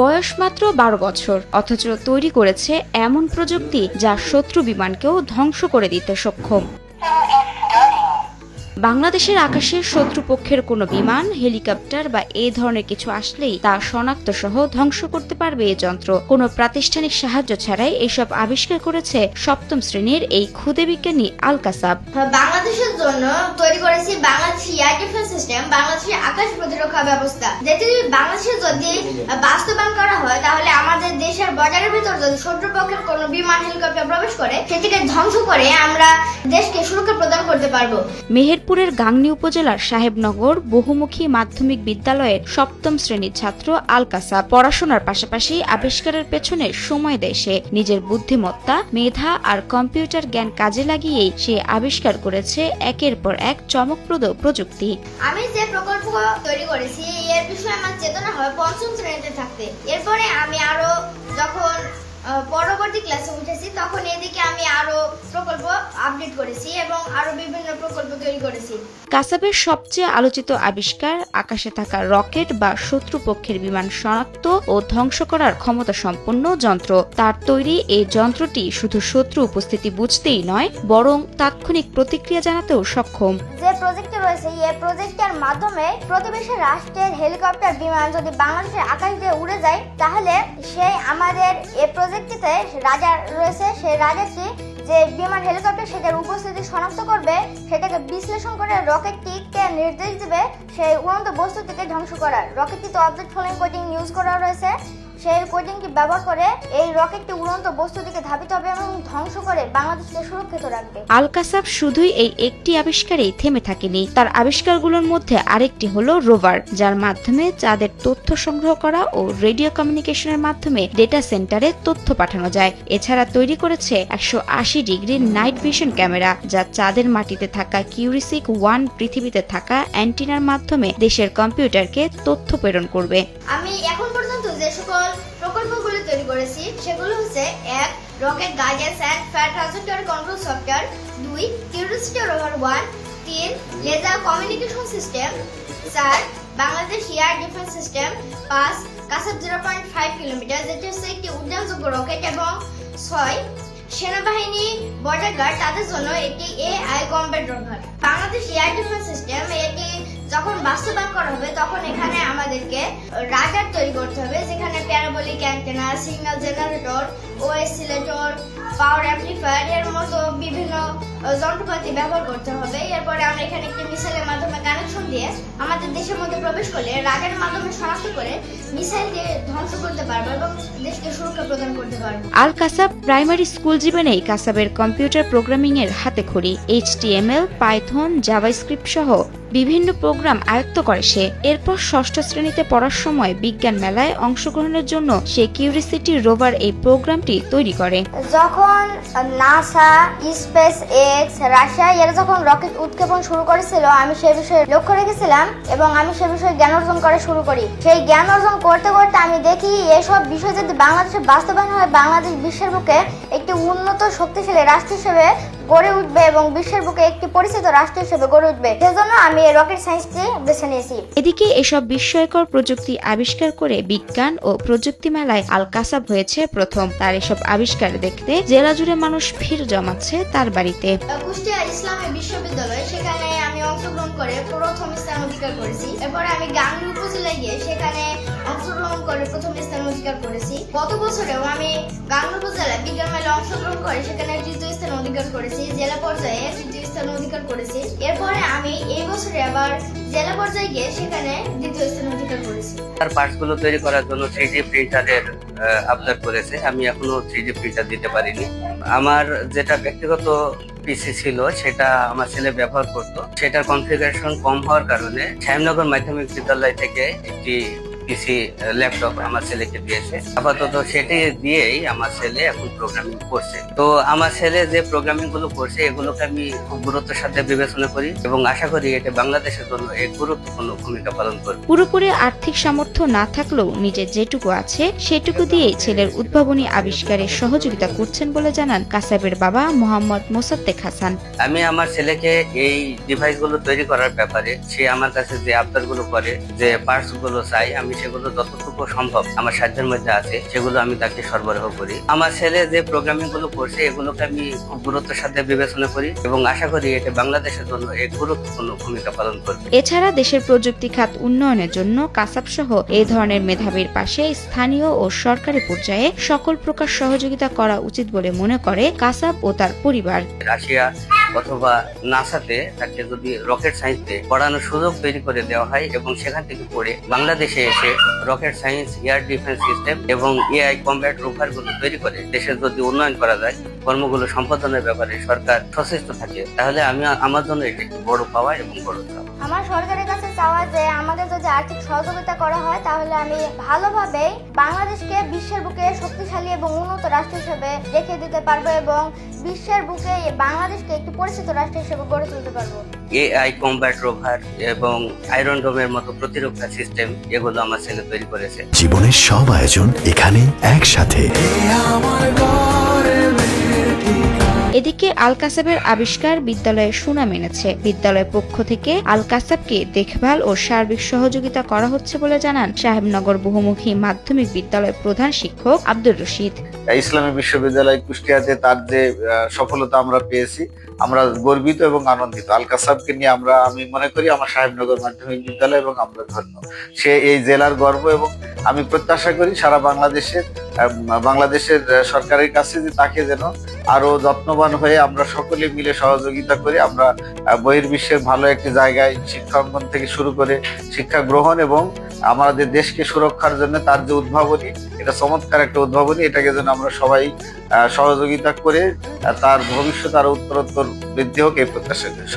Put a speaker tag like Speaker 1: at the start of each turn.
Speaker 1: বয়স মাত্র 12 বছর, অথচ তৈরি করেছে এমন প্রযুক্তি যা শত্রু বিমানকেও ধ্বংস করে দিতে সক্ষম। বাংলাদেশের আকাশে শত্রুপক্ষের কোনো বিমান, হেলিকপ্টার বা এই ধরনের কিছু আসলেই তা শনাক্ত সহ ধ্বংস করতে পারবে এই যন্ত্র। কোনো প্রাতিষ্ঠানিক সাহায্য ছাড়াই এসব আবিষ্কার করেছে সপ্তম শ্রেণীর এই ক্ষুদে বিজ্ঞানী আল কাসাব।
Speaker 2: বাংলাদেশের জন্য তৈরি করেছি বাংলাদেশ এয়ার ডিফেন্স সিস্টেম, বাংলাদেশের আকাশ প্রতিরক্ষা ব্যবস্থা, যেটি বাংলাদেশে যদি বাস্তবায়ন করা হয় তাহলে আমাদের দেশের বর্ডারের ভিতর যদি শত্রুপক্ষের কোনো বিমান, হেলিকপ্টার প্রবেশ করে সেটিকে ধ্বংস করে আমরা দেশকে সুরক্ষা প্রদান করতে পারবো।
Speaker 1: মেহেরপুরের গাংনী উপজেলার সাহেবনগর বহুমুখী মাধ্যমিক বিদ্যালয়ের সপ্তম শ্রেণীর ছাত্র আল কাসাব পড়াশোনার পাশাপাশি আবিষ্কারের পেছনে সময় দেয় সে। নিজের বুদ্ধিমত্তা, মেধা আর কম্পিউটার জ্ঞান কাজে লাগিয়েই সে আবিষ্কার করেছে একের পর এক চমকপ্রদ প্রযুক্তি।
Speaker 2: আমি যে প্রকল্প তৈরি করেছি এর বিষয়ে আমার চেতনা হয় পঞ্চম শ্রেণীতে থাকতে। এরপরে আমি আরো যখন পরবর্তী ক্লাসে উঠেছি তখন এদিকে আমি আরো প্রকল্প আপডেট করেছি এবং আরো বিভিন্ন প্রকল্প তৈরি করেছি।
Speaker 1: কাসাবের সবচেয়ে আলোচিত আবিষ্কার আকাশে থাকা রকেট বা শত্রুপক্ষের বিমান শনাক্ত ও ধ্বংস করার ক্ষমতা সম্পন্ন যন্ত্র। তার তৈরি এই যন্ত্রটি শুধু শত্রু উপস্থিতি বুঝতেই নয়, বরং তাৎক্ষণিক প্রতিক্রিয়া জানাতেও সক্ষম।
Speaker 2: যে প্রজেক্ট রয়েছে এই প্রজেক্টের মাধ্যমে প্রতিবেশী রাষ্ট্রের হেলিকপ্টার, বিমান যদি বাংলাদেশের আকাশ দিয়ে উড়ে যায় তাহলে সেই আমাদের এই প্রজেক্টটিতে রাডার রয়েছে, সেই রাডারটি যে বিমান, হেলিকপ্টার সেটার উপস্থিতি শনাক্ত করবে, সেটাকে বিশ্লেষণ করে রকেটটিকে নির্দেশ দিবে সেই উড়ন্ত বস্তুটিকে ধ্বংস করার। রকেটটিতে অবজেক্ট ফলোইং কোডিং ইউজ করা রয়েছে, সেই কোডিংটি ব্যবহার করে এই রকেটটি উড়ন্ত বস্তুটিকে ধাবিত হবে এবং ধ্বংস করে বাংলাদেশকে সুরক্ষিত রাখবে।
Speaker 1: আল কাসাব শুধুই এই একটি আবিষ্কারেই থেমে থাকেনি। তার আবিষ্কারগুলোর মধ্যে আরেকটি হলো রোভার, যার মাধ্যমে চাঁদের তথ্য সংগ্রহ করা ও রেডিও কমিউনিকেশনের মাধ্যমে ডেটা সেন্টারে তথ্য পাঠানো যায়। এছাড়া তৈরি করেছে 180 ডিগ্রি নাইট ভিশন ক্যামেরা, যা চাঁদের মাটিতে থাকা কিউরিসিক 1 পৃথিবীতে থাকা অ্যান্টিনার মাধ্যমে দেশের কম্পিউটারকে তথ্য প্রেরণ করবে।
Speaker 2: আমি এখন পর্যন্ত যে সকল প্রকল্পগুলো তৈরি করেছি সেগুলো হচ্ছে: 1. Rocket guidance and flight trajectory control software, 2. Curiosity rover 1, 3. Laser communication system, 4. Bangladesh air defence system, 5. কাসাব 0.5 কিলোমিটার, যেটি হচ্ছে একটি উড়ানযোগ্য রকেট, এবং 6. সেনাবাহিনী, বর্ডার গার্ড তাদের জন্য একটি AI combat rover. Bangladesh air defence system এটি যখন বাস্তবায়ন করা হবে তখন এখানে আমাদেরকে রাডার তৈরি করতে হবে, যেখানে parabolic antenna, signal generator, oscillator, power amplifier এর মতো বিভিন্ন যন্ত্রপাতি ব্যবহার করতে হবে। এরপরে আমরা এখানে একটি মিসাইলের মাধ্যমে কানেকশন দিয়ে আমাদের দেশের মধ্যে প্রবেশ করলে রাডারের মাধ্যমে শনাক্ত করে মিসাইল দিয়ে ধ্বংস করতে পারবো এবং দেশকে সুরক্ষা প্রদান করতে পারবো।
Speaker 1: আল কাসাব প্রাইমারি স্কুল জীবনেই কাসাবের কম্পিউটার প্রোগ্রামিং এর হাতেখড়ি। HTML, পাইথন, জাভাস্ক্রিপ্ট সহ বিভিন্ন প্রোগ্রাম আয়ত্ত করে সে। এরপর ষষ্ঠ শ্রেণীতে পড়ার সময় বিজ্ঞান মেলায় অংশগ্রহণের জন্য সে কিউরিওসিটি রোভার এই প্রোগ্রামটি তৈরি করে।
Speaker 2: যখন নাসা, স্পেস এক্স, রাশিয়া এরা যখন রকেট উৎক্ষেপণ শুরু করেছিল আমি সে বিষয়ে লক্ষ্য রেখেছিলাম এবং আমি সে বিষয়ে জ্ঞান অর্জন করা শুরু করি। সেই জ্ঞান অর্জন করতে করতে আমি দেখি এসব বিষয় যদি বাংলাদেশে বাস্তবায়ন হয় বাংলাদেশ বিশ্বের বুকে একটি উন্নত শক্তিশালী রাষ্ট্র হিসেবে গড়ে উঠবে এবং বিশ্বের বুকে একটি পরিচিত রাষ্ট্র হিসেবে গড়ে উঠবে। সেজন্য আমি রকেট সায়েন্সটি বেছে নিয়েছি।
Speaker 1: এদিকে এসব বিস্ময়কর প্রযুক্তি আবিষ্কার করে বিজ্ঞান ও প্রযুক্তি মেলায় আল কাসাব হয়েছে প্রথম। তার এসব আবিষ্কার দেখতে জেলা জুড়ে মানুষ ভিড় জমাচ্ছে তার বাড়িতে।
Speaker 2: কুষ্টিয়া ইসলামী বিশ্ববিদ্যালয়, সেখানে আমি অংশগ্রহণ করে প্রথম স্থান অধিকার করেছি। এরপরে আমি গাংনী উপজেলায় গিয়ে সেখানে অংশগ্রহণ করে প্রথম স্থান অধিকার করেছি। গত বছরেও আমি গাংনী উপজেলায় বিজ্ঞান মেলায় অংশগ্রহণ করে সেখানে তৃতীয় স্থান অধিকার করেছি, জেলা পর্যায়ে তৃতীয় স্থান অধিকার করেছি। এরপরে আমি এই বছরে আবার জেলা পর্যায়ে গিয়ে সেখানে দ্বিতীয় স্থান অধিকার করেছি।
Speaker 3: তার পার্টসগুলো তৈরি করার জন্য 3D প্রিন্টারের আবদার করেছে। আমি এখনো 3D প্রিন্টার দিতে পারিনি। আমার যেটা ব্যক্তিগত পিসি ছিল সেটা আমার ছেলে ব্যবহার করত, সেটার কনফিগারেশন কম হওয়ার কারণে শ্যামনগর মাধ্যমিক বিদ্যালয় থেকে একটি পিসি ল্যাপটপ আমার ছেলেকে দিয়েছে। আপাতত সেটি দিয়েই আমার ছেলে এখন প্রোগ্রামিং করছে। তো আমার ছেলে যে প্রোগ্রামিং গুলো করছে এগুলোকে আমি খুব গুরুত্বের সাথে বিবেচনা করি এবং আশা করি এটা বাংলাদেশের জন্য এক গুরুত্বপূর্ণ ভূমিকা পালন করবে।
Speaker 1: পুরোপুরি আর্থিক সামর্থ্য না থাকলেও নিজের যেটুকু আছে সেটুকু দিয়েই ছেলের উদ্ভাবনী আবিষ্কারে সহযোগিতা করছেন বলে জানান কাসাবের বাবা মোহাম্মদ মোসাদ্দেক হাসান।
Speaker 3: আমি আমার ছেলেকে এই ডিভাইস গুলো তৈরি করার ব্যাপারে সে আমার কাছে যে আবদার গুলো করে, যে পার্টস গুলো চাই, আমি সেগুলো যতটুকু সম্ভব আমার সাধ্যের মধ্যে আছে সেগুলো আমি তাকে সরবরাহ করি। আমার ছেলে যে প্রোগ্রামিং গুলো করছে এগুলোকে আমি খুব গুরুত্বের সাথে বিবেচনা করি এবং আশা করি এটা বাংলাদেশের জন্য এক গুরুত্বপূর্ণ ভূমিকা পালন করবে।
Speaker 1: এছাড়া দেশের প্রযুক্তি খাত উন্নয়নের জন্য কাসাব সহ এই ধরনের মেধাবীর পাশে স্থানীয় ও সরকারি পর্যায়ে সকল প্রকার সহযোগিতা করা উচিত বলে মনে করে কাসাব ও তার পরিবার।
Speaker 3: রাশিয়া অথবা নাসাতে তাকে যদি রকেট সায়েন্সে পড়ানোর সুযোগ তৈরি করে দেওয়া হয় এবং সেখান থেকে পড়ে বাংলাদেশে এসে rocket science, air defence system এবং এআই কমব্যাট রোভার গুলো তৈরি করে দেশের যদি উন্নয়ন করা যায়, কর্মগুলো সম্পাদনের ব্যাপারে সরকার সচেষ্ট থাকে, তাহলে আমার জন্য এটা একটি বড় পাওয়া এবং বড় চাওয়া।
Speaker 2: আমার সরকারের কাছে চাওয়া যে আমাদের যদি আর্থিক সহযোগিতা করা হয় তাহলে আমি ভালোভাবে বাংলাদেশকে বিশ্বের বুকে শক্তিশালী এবং উন্নত রাষ্ট্র হিসেবে দেখিয়ে দিতে পারবো এবং বিশ্বের বুকে বাংলাদেশকে একটি পরিচিত রাষ্ট্র হিসেবে গড়ে তুলতে পারবো।
Speaker 3: এআই কমব্যাট রোভার এবং আয়রন ডোমের মতো প্রতিরক্ষা সিস্টেম এগুলো আমার ছেলে তৈরি করেছে।
Speaker 4: জীবনের সব আয়োজন এখানে একসাথে।
Speaker 1: এদিকে আল কাসাবের আবিষ্কার বিদ্যালয়ে সুনাম এনেছে। বিদ্যালয়ের পক্ষ থেকে আল কাসাবকে দেখভাল ও সার্বিক সহযোগিতা করা হচ্ছে বলে জানান সাহেবনগর বহুমুখী মাধ্যমিক বিদ্যালয়ের প্রধান শিক্ষক আব্দুর রশিদ।
Speaker 5: ইসলামী বিশ্ববিদ্যালয় কুষ্টিয়াতে তার যে সফলতা আমরা পেয়েছি, আমরা গর্বিত এবং আনন্দিত। আল কাসাবকে নিয়ে আমি মনে করি আমার সাহেবনগর মাধ্যমিক বিদ্যালয় এবং আমরা ধন্য। সে এই জেলার গর্ব এবং আমি প্রত্যাশা করি সারা বাংলাদেশের সরকারের কাছে যে তাকে যেন আরো যত্নবান হয়ে আমরা সকলে মিলে সহযোগিতা করি। আমরা বহির্বিশ্বের ভালো একটি জায়গায় শিক্ষাঙ্গন থেকে শুরু করে শিক্ষা গ্রহণ এবং আমাদের দেশকে সুরক্ষার জন্য তার যে উদ্ভাবনী, এটা চমৎকার একটা উদ্ভাবনী, এটাকে যেন আমরা সবাই সহযোগিতা করে তার ভবিষ্যৎ আরো উত্তরোত্তর বৃদ্ধি হোক এই প্রত্যাশা করি।